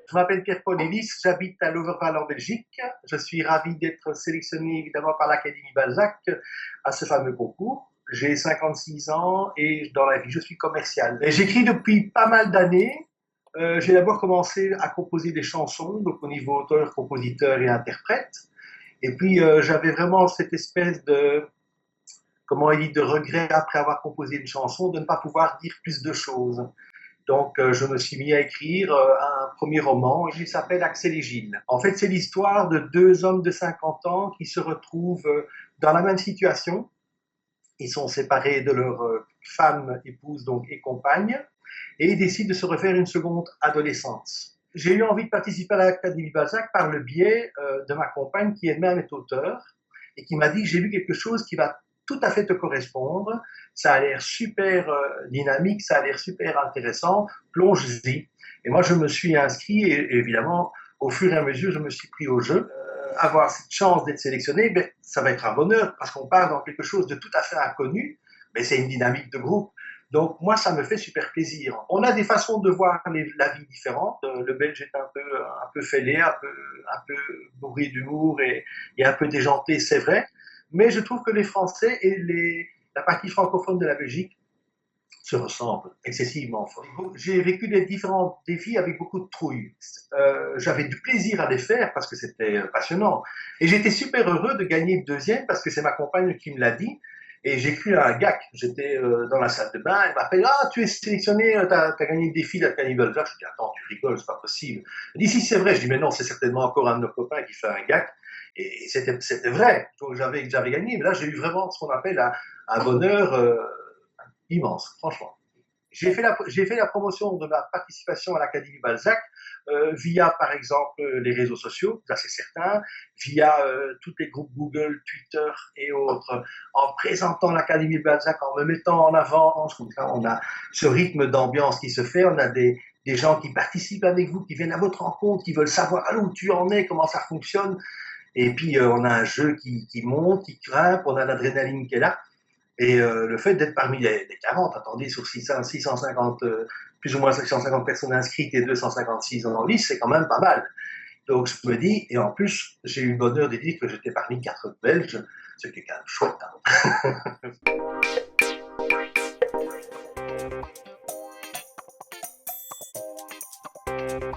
Je m'appelle Pierre-Paul Ellis, j'habite à Loverval en Belgique. Je suis ravi d'être sélectionné évidemment par l'Académie Balzac à ce fameux concours. J'ai 56 ans et dans la vie, je suis commercial. Et j'écris depuis pas mal d'années. J'ai d'abord commencé à composer des chansons, donc au niveau auteur, compositeur et interprète. Et puis j'avais vraiment cette espèce de, comment il dit, de regret après avoir composé une chanson de ne pas pouvoir dire plus de choses. Donc, je me suis mis à écrire un premier roman qui s'appelle Axel et Gilles. En fait, c'est l'histoire de deux hommes de 50 ans qui se retrouvent dans la même situation. Ils sont séparés de leur femme, épouse donc, et compagne, et ils décident de se refaire une seconde adolescence. J'ai eu envie de participer à l'Académie Balzac par le biais de ma compagne qui elle-même est auteure et qui m'a dit j'ai vu quelque chose qui va tout à fait te correspondre, ça a l'air super dynamique, ça a l'air super intéressant, plonge-y. Et moi je me suis inscrit et évidemment au fur et à mesure je me suis pris au jeu. Avoir cette chance d'être sélectionné, ben, ça va être un bonheur parce qu'on part dans quelque chose de tout à fait inconnu, mais c'est une dynamique de groupe. Donc moi, ça me fait super plaisir. On a des façons de voir la vie différentes. Le Belge est un peu fêlé, un peu bourré d'humour et un peu déjanté, c'est vrai. Mais je trouve que les Français et la partie francophone de la Belgique se ressemblent excessivement fort. J'ai vécu des différents défis avec beaucoup de trouille. J'avais du plaisir à les faire parce que c'était passionnant. Et j'étais super heureux de gagner le deuxième parce que c'est ma compagne qui me l'a dit. Et j'ai cru à un gag. J'étais dans la salle de bain. Elle m'appelle ah, tu es sélectionné, t'as gagné le défi d'Afghanistan. Je dis attends, tu rigoles, c'est pas possible. Elle dit si, c'est vrai. Je dis mais non, c'est certainement encore un de nos copains qui fait un gag. Et c'était vrai. Donc j'avais gagné. Mais là, j'ai eu vraiment ce qu'on appelle un bonheur immense, franchement. J'ai fait la promotion de ma participation à l'Académie Balzac via, par exemple, les réseaux sociaux, ça c'est certain, via tous les groupes Google, Twitter et autres, en présentant l'Académie Balzac, en me mettant en avant. Comme ça, on a ce rythme d'ambiance qui se fait, on a des gens qui participent avec vous, qui viennent à votre rencontre, qui veulent savoir où tu en es, comment ça fonctionne. Et puis, on a un jeu qui monte, qui grimpe, on a l'adrénaline qui est là. Et le fait d'être parmi les 40, attendez, sur 650, plus ou moins 650 personnes inscrites et 256 en lice, c'est quand même pas mal. Donc je me dis, et en plus, j'ai eu le bonheur de dire que j'étais parmi 4 Belges, ce qui est quand même chouette. Hein.